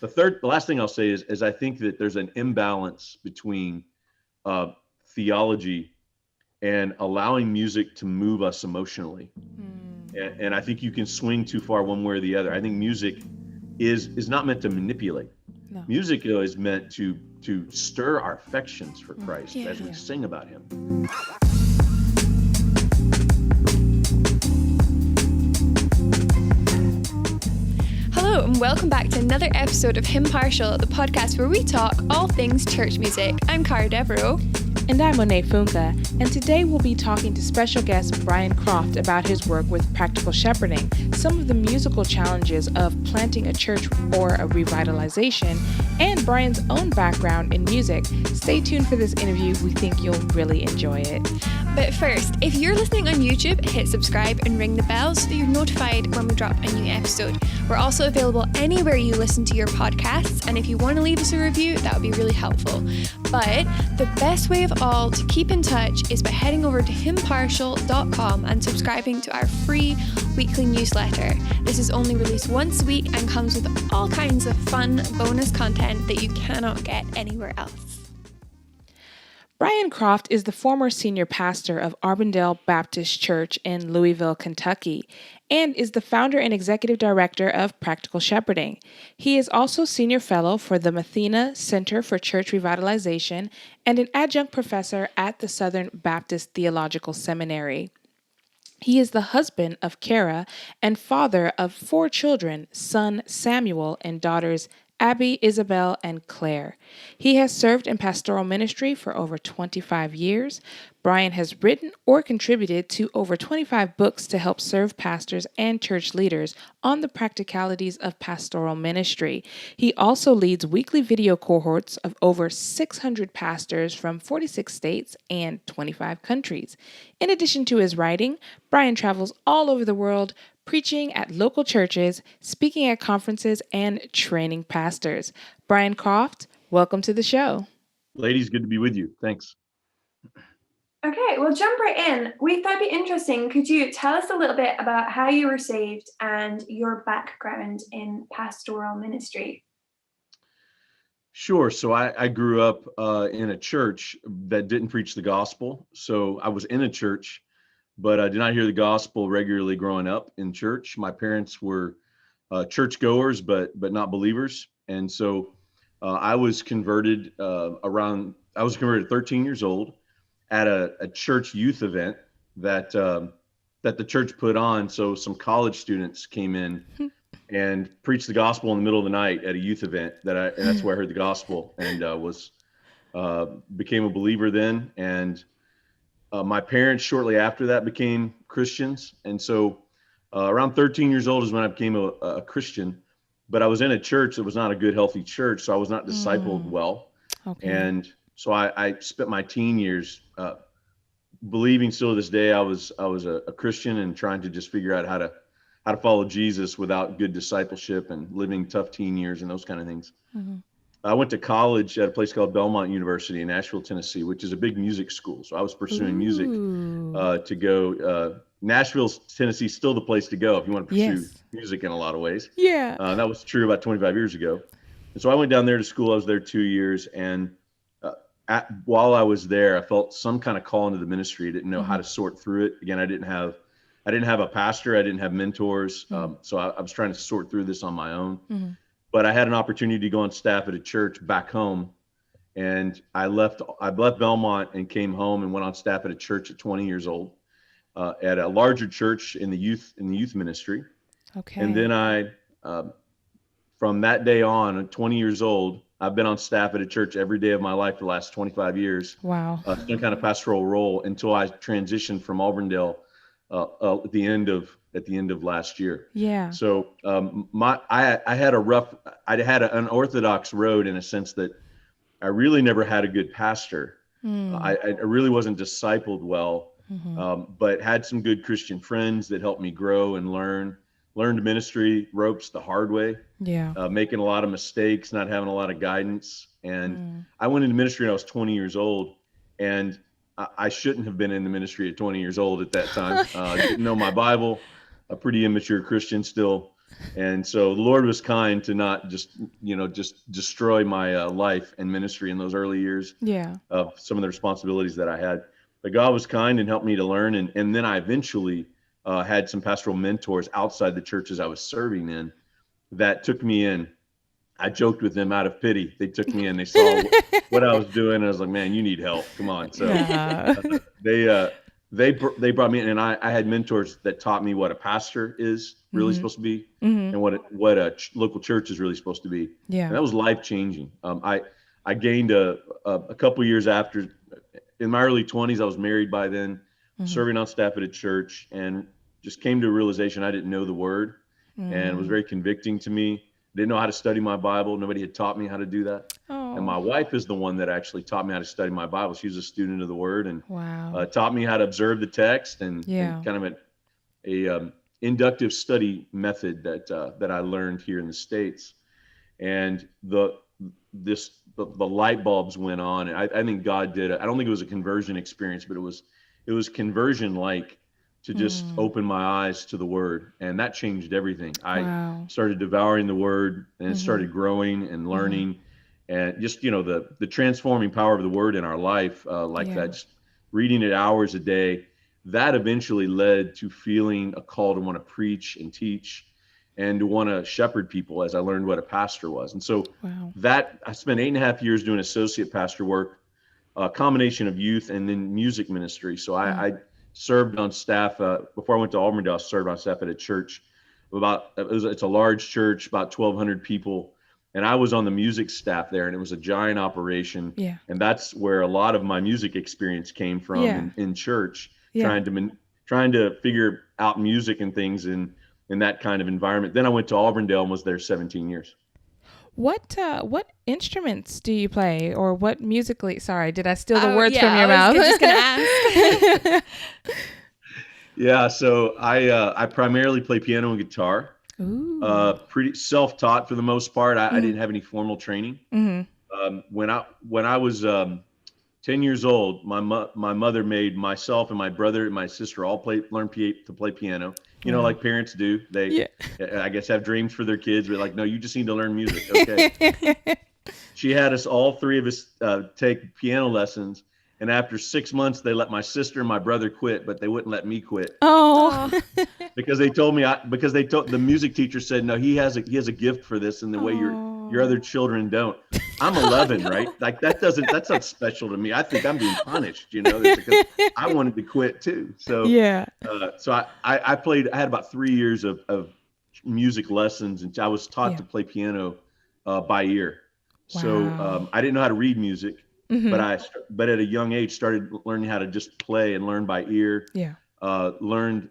The last thing I'll say is I think that there's an imbalance between theology and allowing music to move us emotionally. And I think you can swing too far one way or the other. I think music is not meant to manipulate. No. Music is meant to stir our affections for Christ as we sing about him. Hello and welcome back to another episode of Hymnpartial, the podcast where we talk all things church music. I'm Cara, Devereux. And I'm Monet, Funke, and today we'll be talking to special guest Brian Croft about his work with practical shepherding, some of the musical challenges of planting a church or a revitalization, and Brian's own background in music. Stay tuned for this interview. We think you'll really enjoy it. But first, if you're listening on YouTube, hit subscribe and ring the bell so that you're notified when we drop a new episode. We're also available anywhere you listen to your podcasts, and if you want to leave us a review, that would be really helpful. But the best way of all to keep in touch is by heading over to hymnpartial.com and subscribing to our free weekly newsletter. This is only released once a week and comes with all kinds of fun bonus content that you cannot get anywhere else. Brian Croft is the former senior pastor of Arbondale Baptist Church in Louisville, Kentucky, and is the founder and executive director of Practical Shepherding. He is also senior fellow for the Mathena Center for Church Revitalization and an adjunct professor at the Southern Baptist Theological Seminary. He is the husband of Cara and father of 4 children, son Samuel and daughters Abby, Isabel, and Claire. He has served in pastoral ministry for over 25 years. Brian has written or contributed to over 25 books to help serve pastors and church leaders on the practicalities of pastoral ministry. He also leads weekly video cohorts of over 600 pastors from 46 states and 25 countries. In addition to his writing, Brian travels all over the world, preaching at local churches, speaking at conferences, and training pastors. Brian Croft, welcome to the show. Ladies, good to be with you. Thanks. Okay, well, jump right in. We thought it'd be interesting. Could you tell us a little bit about how you were saved and your background in pastoral ministry? Sure. So I grew up in a church that didn't preach the gospel. So I was in a church, but I did not hear the gospel regularly growing up in church. My parents were churchgoers, but not believers. And so I was converted at 13 years old at a church youth event that the church put on. So some college students came in and preached the gospel in the middle of the night at a youth event. And that's where I heard the gospel and became a believer then. And my parents shortly after that became Christians. And so around 13 years old is when I became a Christian, but I was in a church that was not a good, healthy church. So I was not discipled well. Okay. And so I spent my teen years believing still to this day I was a Christian and trying to just figure out how to follow Jesus without good discipleship and living tough teen years and those kind of things. Mm-hmm. I went to college at a place called Belmont University in Nashville, Tennessee, which is a big music school. So I was pursuing music to go. Nashville, Tennessee is still the place to go if you want to pursue music in a lot of ways. Yeah. That was true about 25 years ago. And so I went down there to school. I was there 2 years. And while I was there, I felt some kind of call into the ministry. I didn't know how to sort through it. Again, I didn't have a pastor. I didn't have mentors. So I was trying to sort through this on my own. Mm-hmm. But I had an opportunity to go on staff at a church back home, and I left Belmont and came home and went on staff at a church at 20 years old, at a larger church in the youth ministry. Okay. And then from that day on, at 20 years old, I've been on staff at a church every day of my life for the last 25 years. Wow. Some kind of pastoral role until I transitioned from Arbondale at the end of last year. Yeah. So I had an unorthodox road in a sense that I really never had a good pastor. I really wasn't discipled well, but had some good Christian friends that helped me grow and learned ministry ropes the hard way. Yeah. Making a lot of mistakes, not having a lot of guidance. And I went into ministry when I was 20 years old, and I shouldn't have been in the ministry at 20 years old at that time. Didn't know my Bible, a pretty immature Christian still, And so the Lord was kind to not just destroy my life and ministry in those early years Yeah. of some of the responsibilities that I had. But God was kind and helped me to learn. And then I eventually had some pastoral mentors outside the churches I was serving in that took me in. I joked with them out of pity. They took me in. They saw what I was doing. And I was like, man, you need help. Come on. So they brought me in, and I had mentors that taught me what a pastor is really supposed to be, and what a local church is really supposed to be. Yeah. And that was life changing. I gained a couple years after. In my early 20s, I was married by then, serving on staff at a church, and just came to a realization I didn't know the word, and it was very convicting to me. Didn't know how to study my Bible. Nobody had taught me how to do that. Oh. And my wife is the one that actually taught me how to study my Bible. She was a student of the Word, and Wow. taught me how to observe the text, and kind of a inductive study method that I learned here in the States. And the light bulbs went on, and I think God did it. I don't think it was a conversion experience, but it was conversion like, to just open my eyes to the word. And that changed everything. I started devouring the word, and it started growing and learning, and just, the transforming power of the word in our life, that, just reading it hours a day, that eventually led to feeling a call to want to preach and teach and to want to shepherd people, as I learned what a pastor was. And so that I spent 8.5 years doing associate pastor work, a combination of youth and then music ministry. So I served on staff before I went to Auburndale. I served on staff at a church it's a large church, about 1,200 people, and I was on the music staff there, and it was a giant operation. Yeah. And that's where a lot of my music experience came from in church, trying to figure out music and things in that kind of environment. Then I went to Auburndale and was there 17 years. What instruments do you play, or what musically? Sorry, did I steal the words from your mouth? I was just gonna ask. Yeah, so I primarily play piano and guitar. Ooh. Pretty self-taught for the most part. I didn't have any formal training. When I was 10 years old, my mother made myself and my brother and my sister all learn to play piano. Like parents do. They, I guess, have dreams for their kids. We're like, no, you just need to learn music. Okay. She had us, all three of us, take piano lessons. And after 6 months, they let my sister and my brother quit, but they wouldn't let me quit. Oh, because they told me, the music teacher said, no, he has a gift for this in the way your other children don't. I'm 11, right? Like that's not special to me. I think I'm being punished, because I wanted to quit too. So so I played. I had about 3 years of music lessons, and I was taught to play piano by ear. Wow. So I didn't know how to read music. But at a young age started learning how to just play and learn by ear. Yeah. Learned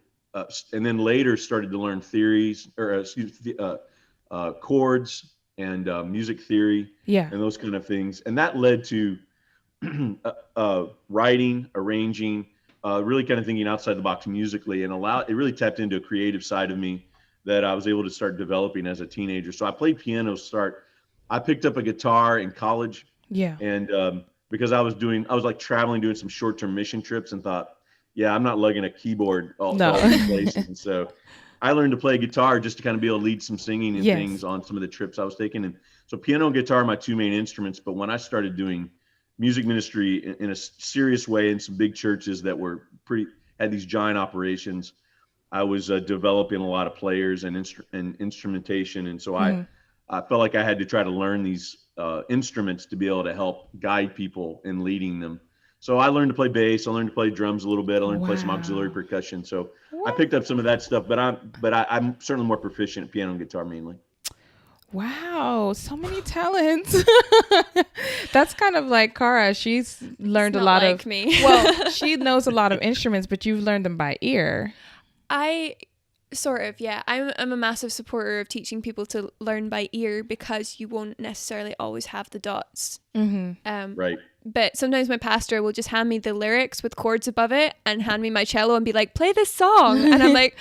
and then later started to learn theories chords and music theory. Yeah. And those kind of things. And that led to writing, arranging, really kind of thinking outside the box musically, and it really tapped into a creative side of me that I was able to start developing as a teenager. So I played piano I picked up a guitar in college. Yeah. And because I was like traveling, doing some short-term mission trips, and thought, I'm not lugging a keyboard all these places. And so I learned to play guitar just to kind of be able to lead some singing and things on some of the trips I was taking. And so piano and guitar are my two main instruments. But when I started doing music ministry in a serious way in some big churches that were had these giant operations, I was developing a lot of players and instrumentation. And so I felt like I had to try to learn these instruments to be able to help guide people in leading them. So I learned to play bass. I learned to play drums a little bit. I learned to play some auxiliary percussion. So I picked up some of that stuff, but I'm certainly more proficient at piano and guitar mainly. Wow, so many talents. That's kind of like Cara. She's learned a lot of me. Well, she knows a lot of instruments, but you've learned them by ear. Sort of, yeah. I'm a massive supporter of teaching people to learn by ear, because you won't necessarily always have the dots. Right. But sometimes my pastor will just hand me the lyrics with chords above it and hand me my cello and be like, play this song. And I'm like,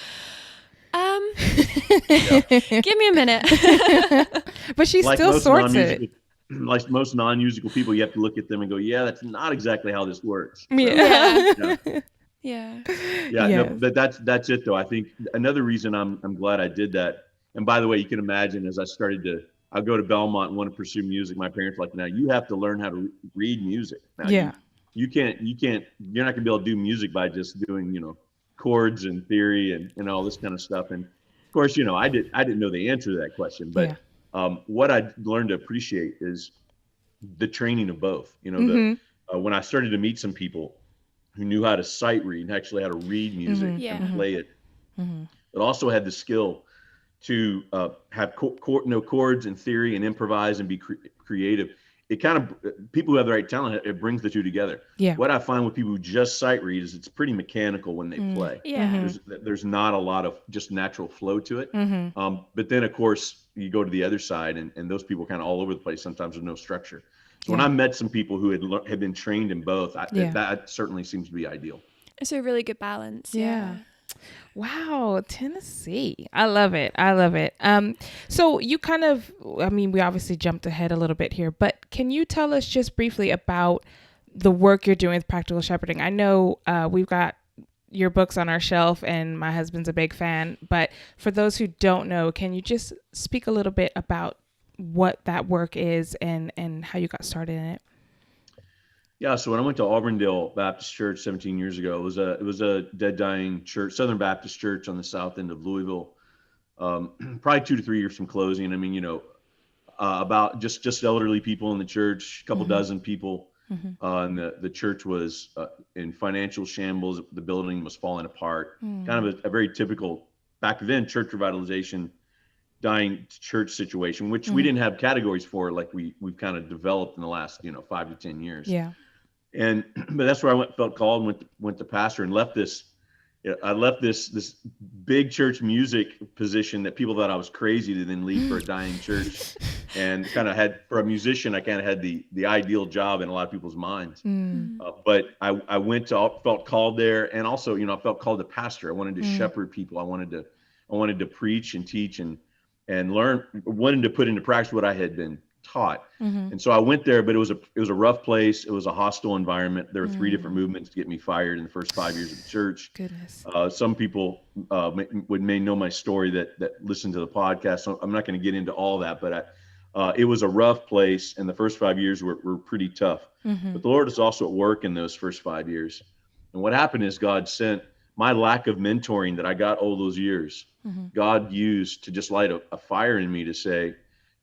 give me a minute. But she still sorts it. Like most non-musical people, you have to look at them and go, that's not exactly how this works. So, Yeah. No, but that's it though. I think another reason I'm glad I did that, And by the way, you can imagine as I go to Belmont and want to pursue music. My parents were like, now you have to learn how to read music. Now Yeah. you're not gonna be able to do music by just doing, chords and theory and all this kind of stuff. And of course, I didn't know the answer to that question, but what I learned to appreciate is the training of both. When I started to meet some people who knew how to sight read and actually how to read music and play it, but also had the skill to have chords and theory and improvise and be creative. It kind of, people who have the right talent, it brings the two together. Yeah. What I find with people who just sight read is it's pretty mechanical when they play. Yeah. There's not a lot of just natural flow to it. But then of course you go to the other side and those people kind of all over the place, sometimes with no structure. So when I met some people who had been trained in both, that certainly seems to be ideal. It's a really good balance. Yeah. Wow, Tennessee. I love it. So you kind of, we obviously jumped ahead a little bit here, but can you tell us just briefly about the work you're doing with Practical Shepherding? I know we've got your books on our shelf and my husband's a big fan, but for those who don't know, can you just speak a little bit about what that work is and how you got started in it? Yeah, so when I went to Auburndale Baptist Church 17 years ago, it was a dead dying church, Southern Baptist Church on the south end of Louisville. Probably 2 to 3 years from closing. About just elderly people in the church, a couple dozen people. And the church was in financial shambles. The building was falling apart. Kind of a very typical back then church revitalization, dying church situation, which we didn't have categories for, like we've kind of developed in the last 5 to 10 years. Yeah. But that's where I felt called and went to pastor and left this. I left this big church music position that people thought I was crazy to then leave for a dying church, and kind of had, for a musician, I kind of had the ideal job in a lot of people's minds. But I felt called there, and also I felt called to pastor. I wanted to shepherd people. I wanted to preach and teach and learn, wanted to put into practice what I had been taught. And so I went there, but it was a rough place. It was a hostile environment. There were 3 different movements to get me fired in the first 5 years of the church. Goodness. Some people may know my story that listen to the podcast. So I'm not going to get into all that, but it was a rough place, and the first 5 years were pretty tough. But the Lord is also at work in those first 5 years. And what happened is God sent my lack of mentoring that I got all those years. God used to just light a fire in me to say,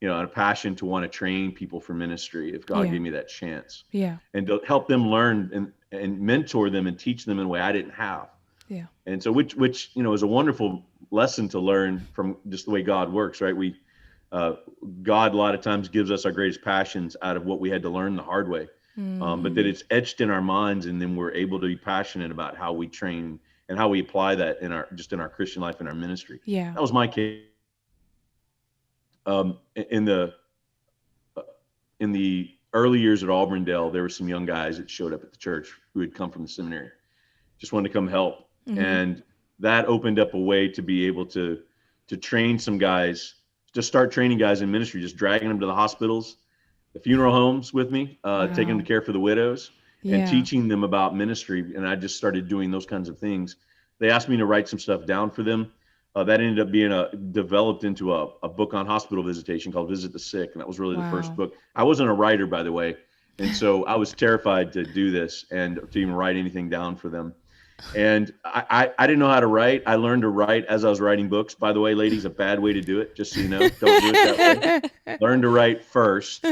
a passion to want to train people for ministry if God gave me that chance. Yeah. And to help them learn and mentor them and teach them in a way I didn't have. Yeah. And so which is a wonderful lesson to learn from just the way God works, right? God a lot of times gives us our greatest passions out of what we had to learn the hard way. But that it's etched in our minds, and then we're able to be passionate about how we train and how we apply that in our Christian life and our ministry. Yeah. That was my case. In the early years at Auburndale, there were some young guys that showed up at the church who had come from the seminary, just wanted to come help. And that opened up a way to be able to train some guys, just start training guys in ministry, just dragging them to the hospitals, the funeral homes with me, taking them to care for the widows, and teaching them about ministry. And I just started doing those kinds of things. They asked me to write some stuff down for them. That ended up being developed into a book on hospital visitation called Visit the Sick. And that was really the first book. I wasn't a writer, by the way. And so I was terrified to do this and to even write anything down for them. And I didn't know how to write. I learned to write as I was writing books. By the way, ladies, a bad way to do it, just so you know. Don't do it that way. Learn to write first.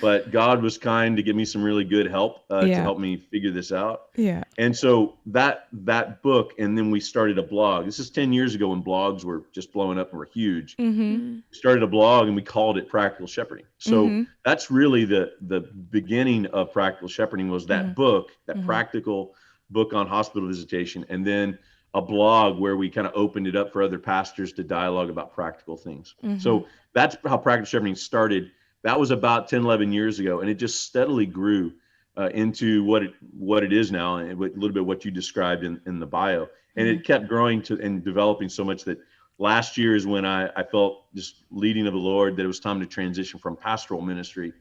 But God was kind to give me some really good help to help me figure this out. Yeah. And so that book, and then we started a blog. This is 10 years ago when blogs were just blowing up and were huge. We started a blog and we called it Practical Shepherding. So that's really the beginning of Practical Shepherding, was that book, that practical book on hospital visitation, and then a blog where we kind of opened it up for other pastors to dialogue about practical things. So that's how Practical Shepherding started. That was about 10, 11 years ago, and it just steadily grew into what it is now, and a little bit what you described in the bio. And it kept growing and developing so much that last year is when I felt just leading of the Lord that it was time to transition from pastoral ministry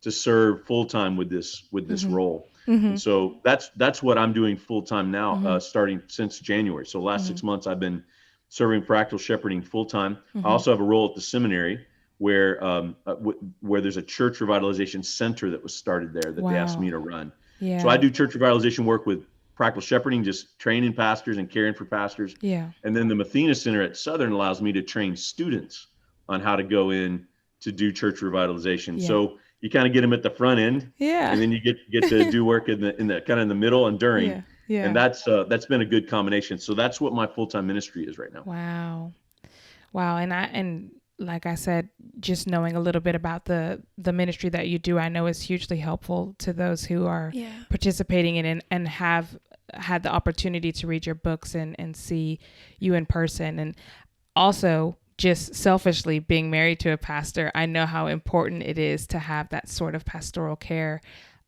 to serve full time with this role. And so that's what I'm doing full time now, starting since January. So last 6 months I've been serving practical shepherding full time. I also have a role at the seminary where there's a church revitalization center that was started there that they asked me to run. Yeah. So I do church revitalization work with practical shepherding, just training pastors and caring for pastors. Yeah. And then the Mathena Center at Southern allows me to train students on how to go in to do church revitalization. Yeah. So you kind of get them at the front end, Yeah. and then you get to do work in the kind of in the middle and during. Yeah. Yeah. And that's been a good combination. So that's what my full-time ministry is right now. Wow. And like I said, just knowing a little bit about the ministry that you do, I know is hugely helpful to those who are participating in it and have had the opportunity to read your books and see you in person. And also, just selfishly being married to a pastor, I know how important it is to have that sort of pastoral care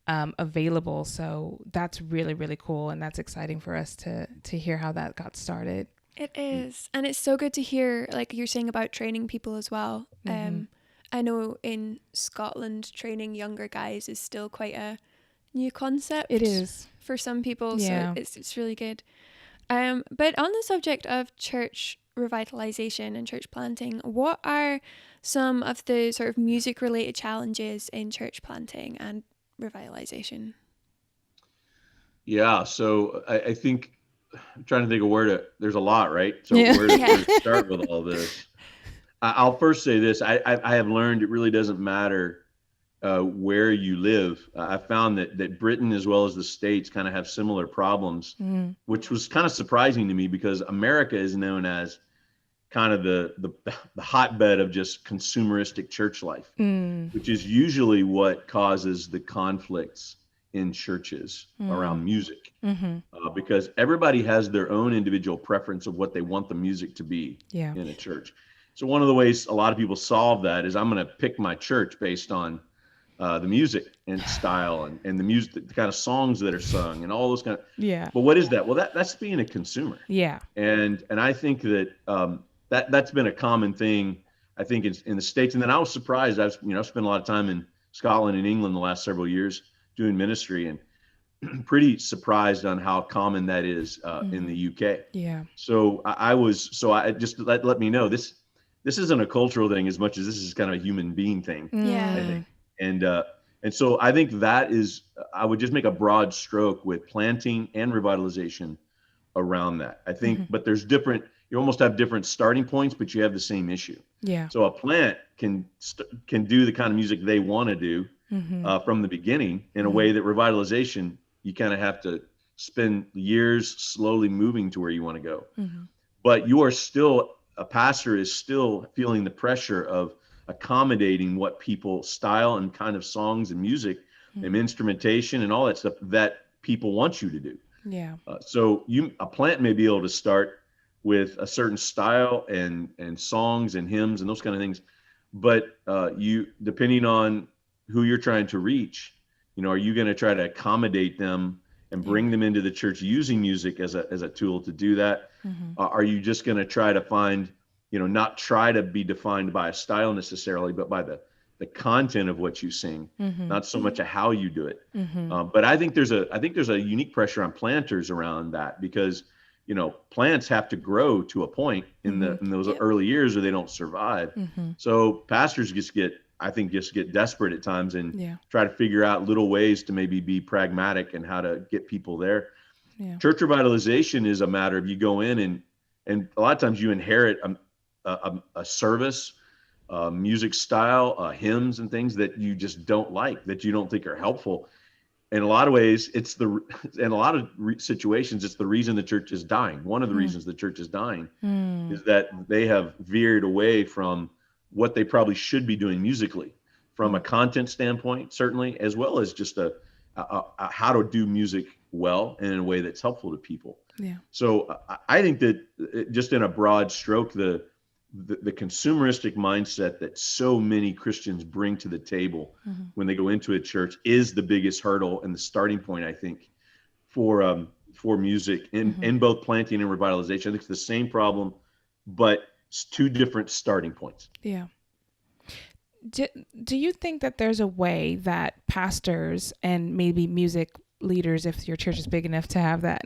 available. So that's really, really cool. And that's exciting for us to hear how that got started. It is. And it's so good to hear, like you're saying about training people as well. I know in Scotland, training younger guys is still quite a new concept. It is. For some people. Yeah. So it's really good. But on the subject of church revitalization and church planting, what are some of the sort of music related challenges in church planting and revitalization? Yeah. So I think I'm trying to think of there's a lot, right? So Yeah. where to start with all this? I'll first say this. I have learned it really doesn't matter where you live. I found that Britain as well as the States kind of have similar problems, which was kind of surprising to me because America is known as kind of the hotbed of just consumeristic church life, which is usually what causes the conflicts in churches around music, because everybody has their own individual preference of what they want the music to be in a church. So one of the ways a lot of people solve that is I'm going to pick my church based on the music and style and the music, the kind of songs that are sung and all those kind of. But what is that? Well, that's being a consumer. Yeah. And I think that that's been a common thing, I think, in the States. And then I was surprised. I've spent a lot of time in Scotland and England the last several years doing ministry, and pretty surprised on how common that is in the UK. Yeah. So I just let me know this isn't a cultural thing as much as this is kind of a human being thing. Yeah. I think. And so I think that is, I would just make a broad stroke with planting and revitalization around that. I think, but there's you almost have different starting points, but you have the same issue. Yeah. So a plant can do the kind of music they want to do from the beginning in a way that revitalization, you kind of have to spend years slowly moving to where you want to go. But a pastor is still feeling the pressure of accommodating what people style and kind of songs and music and instrumentation and all that stuff that people want you to do. Yeah. So a plant may be able to start with a certain style and songs and hymns and those kind of things, but you, depending on who you're trying to reach, are you going to try to accommodate them and bring them into the church using music as a tool to do that? Are you just going to try to find, not try to be defined by a style necessarily, but by the content of what you sing, not so much a how you do it. But I think there's a unique pressure on planters around that because, plants have to grow to a point in those early years or they don't survive. So pastors just get desperate at times and try to figure out little ways to maybe be pragmatic and how to get people there. Yeah. Church revitalization is a matter of you go in and a lot of times you inherit a service, music style, hymns and things that you just don't like, that you don't think are helpful. In a lot of ways, in a lot of situations, it's the reason the church is dying. One of the reasons the church is dying is that they have veered away from what they probably should be doing musically, from a content standpoint, certainly, as well as just a how to do music well and in a way that's helpful to people. Yeah. So I think that just in a broad stroke, the consumeristic mindset that so many Christians bring to the table when they go into a church is the biggest hurdle and the starting point, I think, for music in both planting and revitalization. I think it's the same problem, but it's two different starting points. Yeah. Do you think that there's a way that pastors and maybe music leaders, if your church is big enough to have that,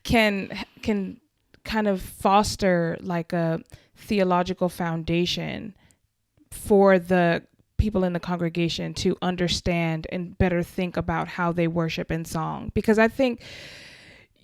can kind of foster like a theological foundation for the people in the congregation to understand and better think about how they worship in song. Because I think,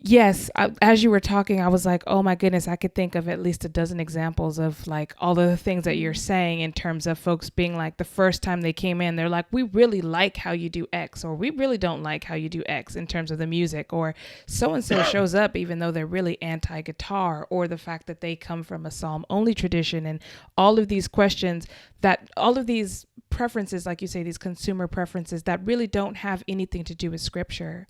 yes, as you were talking, I was like, oh my goodness, I could think of at least a dozen examples of like all of the things that you're saying in terms of folks being like, the first time they came in, they're like, we really like how you do X, or we really don't like how you do X in terms of the music, or so-and-so shows up even though they're really anti-guitar, or the fact that they come from a psalm-only tradition, and all of these questions that all of these preferences, like you say, these consumer preferences that really don't have anything to do with scripture.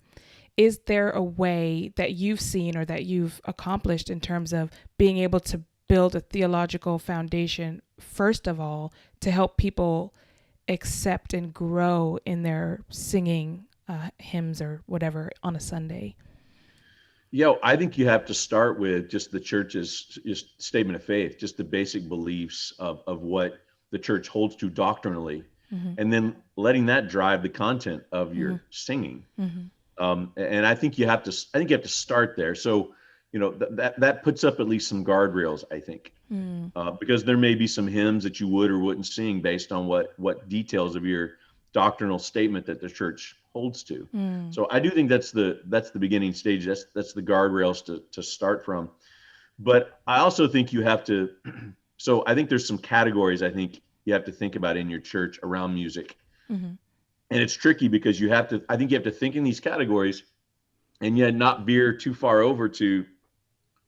Is there a way that you've seen or that you've accomplished in terms of being able to build a theological foundation, first of all, to help people accept and grow in their singing hymns or whatever on a Sunday? I think you have to start with just the church's just statement of faith, just the basic beliefs of what the church holds to doctrinally, and then letting that drive the content of your singing. And I think you have to start there. So, that puts up at least some guardrails, I think, because there may be some hymns that you would or wouldn't sing based on what details of your doctrinal statement that the church holds to. So I do think that's the beginning stage. That's the guardrails to start from. But I also think you have to. So I think there's some categories I think you have to think about in your church around music. And it's tricky because I think you have to think in these categories and yet not veer too far over to,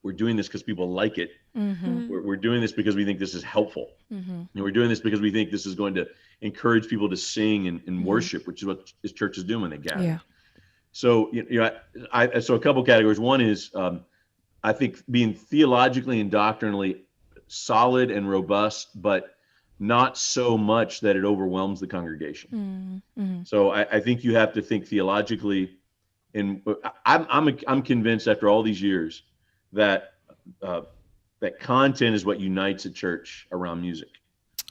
we're doing this because people like it. We're doing this because we think this is helpful. And we're doing this because we think this is going to encourage people to sing and worship, which is what this church is doing when they gather. Yeah. So, so a couple categories. One is, I think being theologically and doctrinally solid and robust, but not so much that it overwhelms the congregation. So I think you have to think theologically, and I'm convinced after all these years that that content is what unites a church around music.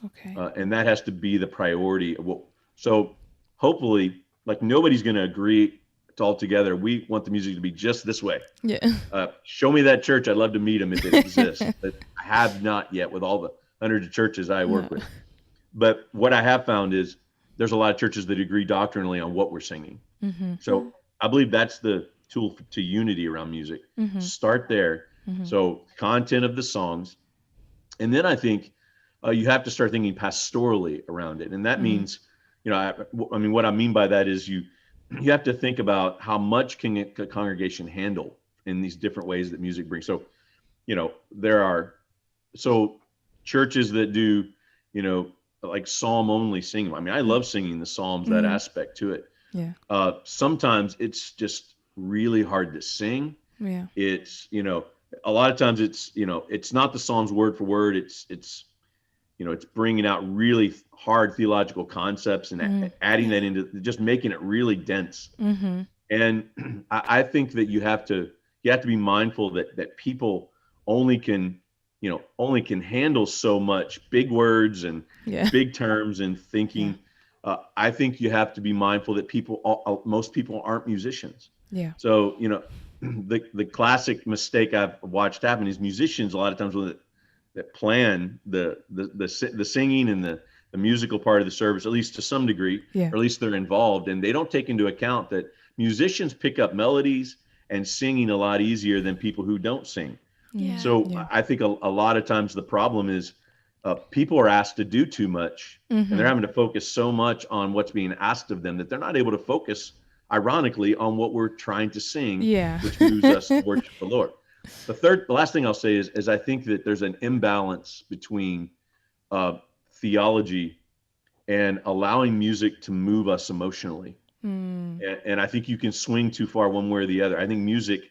Okay. And that has to be the priority. So hopefully, like, nobody's going to agree all together. We want the music to be just this way. Yeah. Show me that church. I'd love to meet them if it exists. But I have not yet with all the hundreds of churches I work with. But what I have found is there's a lot of churches that agree doctrinally on what we're singing. So I believe that's the tool to unity around music. Start there. So content of the songs. And then I think you have to start thinking pastorally around it. And that means, what I mean by that is you have to think about how much can a congregation handle in these different ways that music brings. So, there are churches that do, like psalm only singing. I mean, I love singing the Psalms, that aspect to it. Yeah. Sometimes it's just really hard to sing. Yeah. It's, a lot of times it's not the Psalms word for word. It's bringing out really hard theological concepts and adding that into, just making it really dense. And I think that you have to be mindful that people only can handle so much big words and big terms and thinking. I think you have to be mindful that most people aren't musicians. Yeah. So, the classic mistake I've watched happen is musicians, a lot of times that plan the singing and the musical part of the service, at least to some degree, or at least they're involved, and they don't take into account that musicians pick up melodies and singing a lot easier than people who don't sing. I think a lot of times the problem is people are asked to do too much, and they're having to focus so much on what's being asked of them that they're not able to focus, ironically, on what we're trying to sing, which moves us to worship the Lord. The last thing I'll say is I think that there's an imbalance between theology and allowing music to move us emotionally. And I think you can swing too far one way or the other. I think music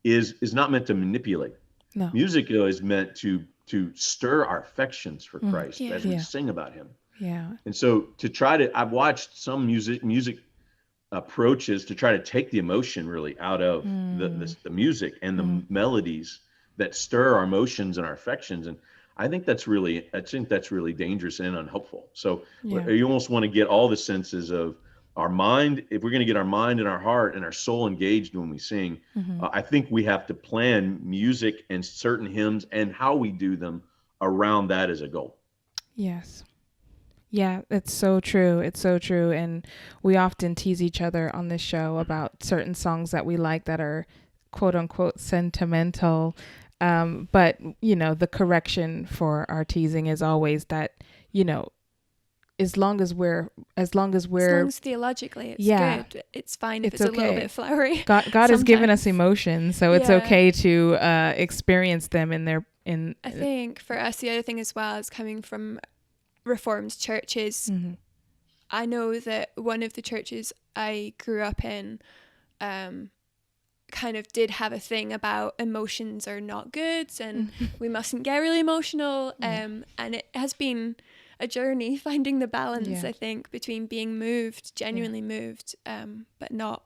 is not meant to manipulate. No. Music is meant to stir our affections for Christ as we sing about him. Yeah. And so I've watched some music approaches to try to take the emotion really out of the music and the melodies that stir our emotions and our affections. And I think that's really dangerous and unhelpful. So you almost want to get all the senses of our mind, if we're going to get our mind and our heart and our soul engaged when we sing, I think we have to plan music and certain hymns and how we do them around that as a goal. Yes. Yeah, it's so true. It's so true. And we often tease each other on this show about certain songs that we like that are quote unquote sentimental. But, the correction for our teasing is always that, as long as theologically it's good, it's fine if it's a little bit flowery. God has given us emotions, so it's okay to experience them I think for us, the other thing as well is coming from Reformed churches. I know that one of the churches I grew up in kind of did have a thing about emotions are not good and we mustn't get really emotional, and it has been a journey finding the balance, I think, between being moved, genuinely moved, but not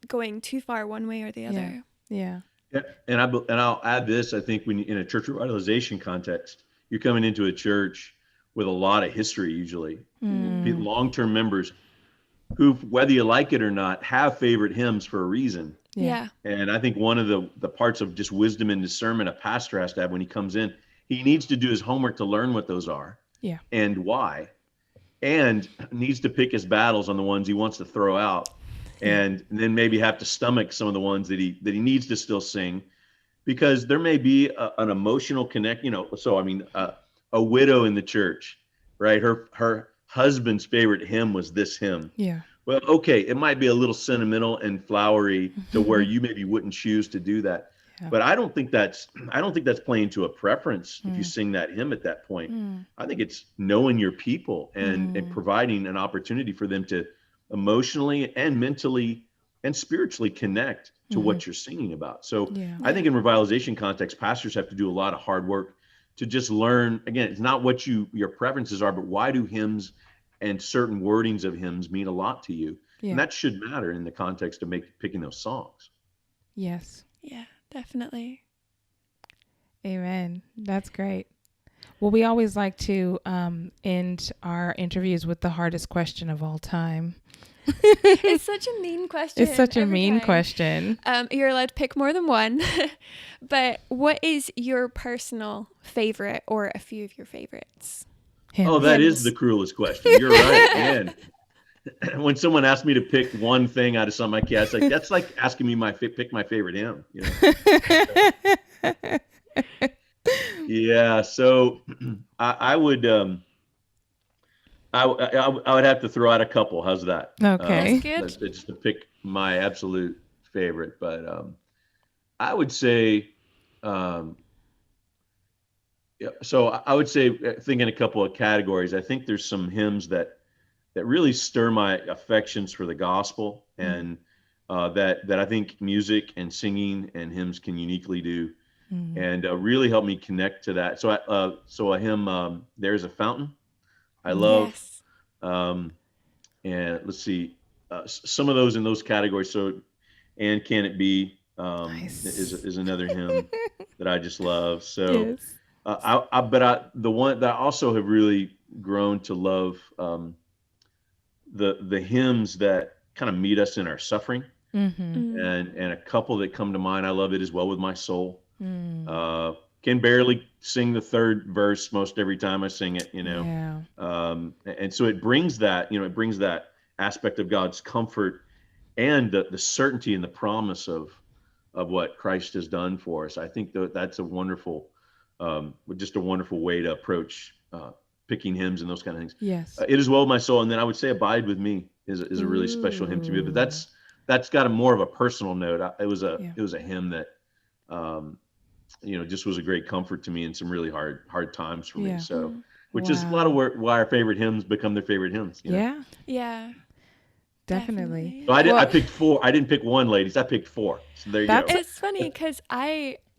going too far one way or the other. Yeah. And I'll add this. I think when in a church revitalization context, you're coming into a church with a lot of history, usually long-term members who, whether you like it or not, have favorite hymns for a reason. Yeah. And I think one of the parts of just wisdom and discernment a pastor has to have when he comes in, he needs to do his homework to learn what those are. Yeah. And why, and needs to pick his battles on the ones he wants to throw out, and then maybe have to stomach some of the ones that he needs to still sing, because there may be an emotional connect. So I mean, a widow in the church, right? Her husband's favorite hymn was this hymn. Yeah. Well, okay, it might be a little sentimental and flowery to where you maybe wouldn't choose to do that. But I don't think that's playing to a preference if you sing that hymn at that point. I think it's knowing your people and providing an opportunity for them to emotionally and mentally and spiritually connect to what you're singing about. So I think in revitalization context, pastors have to do a lot of hard work to just learn. Again, it's not what your preferences are, but why do hymns and certain wordings of hymns mean a lot to you? And that should matter in the context of picking those songs. Yes. Yeah. Definitely. Amen. That's great. Well, we always like to end our interviews with the hardest question of all time. It's such a mean question. It's such a mean question. You're allowed to pick more than one. But what is your personal favorite or a few of your favorites? Oh, that is the cruelest question. You're right. And when someone asked me to pick one thing out of something I can't, that's like asking me pick my favorite hymn. Yeah. So I would have to throw out a couple. How's that? Okay. That's good. Just to pick my absolute favorite, but I would say. So I would say, thinking a couple of categories. I think there's some hymns that really stir my affections for the gospel, and that I think music and singing and hymns can uniquely do, and really help me connect to that. So a hymn, There's a Fountain, I love, Yes. And let's see, some of those in those categories. So, And Can It Be Nice. is another hymn that I just love. So, Yes. the one that I also have really grown to love, the hymns that kind of meet us in our suffering, and a couple that come to mind. I love It Is Well With My Soul. Can barely sing the third verse most every time I sing it, Yeah. And so it brings that aspect of God's comfort and the certainty and the promise of what Christ has done for us. I think that's a wonderful, just a wonderful way to approach picking hymns and those kind of things. Yes. It Is Well With My Soul. And then I would say Abide With Me is a really special hymn to me, but that's got a more of a personal note. It was a hymn that, just was a great comfort to me in some really hard times for me. So, which is a lot of why our favorite hymns become their favorite hymns. Yeah. Yeah. Definitely. So I picked 4. I didn't pick one, ladies. I picked 4. So there you go. It's funny because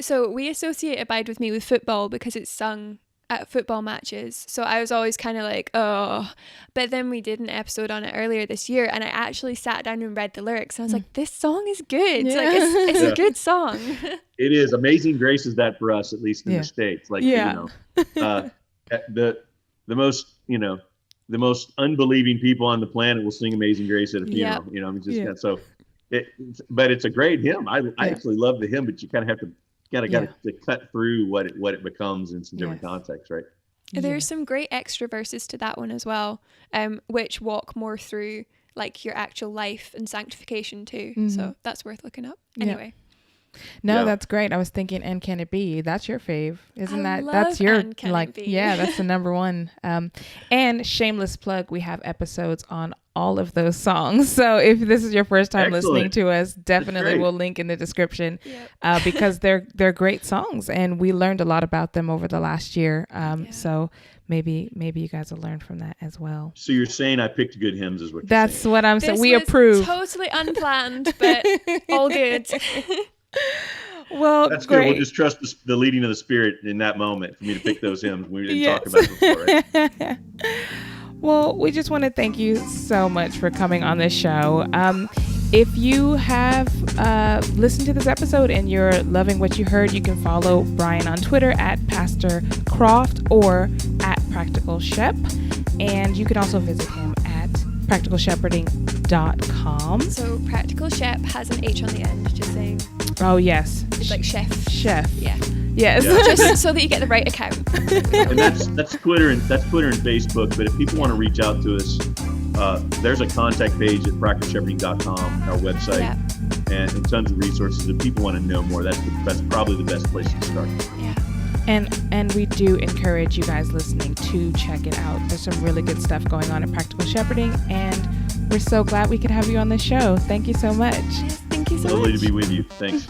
we associate Abide With Me with football because it's sung at football matches. So I was always kind of like, oh, but then we did an episode on it earlier this year and I actually sat down and read the lyrics. And I was like, this song is good. Yeah. Like it's a good song. It is. Amazing Grace is that for us, at least in the States. Like, the most, the most unbelieving people on the planet will sing Amazing Grace at a funeral. Yep. You know, I mean, just so but it's a great hymn. I actually love the hymn, but you kind of have to got to cut through what it becomes in some different contexts, right? There's some great extra verses to that one as well, which walk more through like your actual life and sanctification too. So that's worth looking up. Anyway. No, that's great. I was thinking, and Can It Be? That's your fave, isn't I that? love That's your And Can It Be. Yeah, that's the number one. And shameless plug, we have episodes on all of those songs. So if this is your first time listening to us, definitely we'll link in the description because they're great songs, and we learned a lot about them over the last year. So maybe you guys will learn from that as well. So you're saying I picked good hymns, is what you're That's saying. what I'm saying. We was approve. Totally unplanned, but all good. Well, that's great. good. We'll just trust the leading of the Spirit in that moment for me to pick those hymns. We didn't talk about it before, right? Well, we just want to thank you so much for coming on this show. If you have listened to this episode and you're loving what you heard, you can follow Brian on Twitter at Pastor Croft or at Practical Shep. And you can also visit him at practicalshepherding.com. So Practical Shep has an H on the end, just saying. Oh, yes. It's like chef. Yeah. Yes. Yeah. Just so that you get the right account. And that's Twitter and Facebook. But if people want to reach out to us, there's a contact page at practicalshepherding.com, our website, and tons of resources. If people want to know more, that's probably the best place to start. Yeah. And we do encourage you guys listening to check it out. There's some really good stuff going on at Practical Shepherding, and we're so glad we could have you on the show. Thank you so much. Yes, thank you so much. Lovely to be with you. Thanks.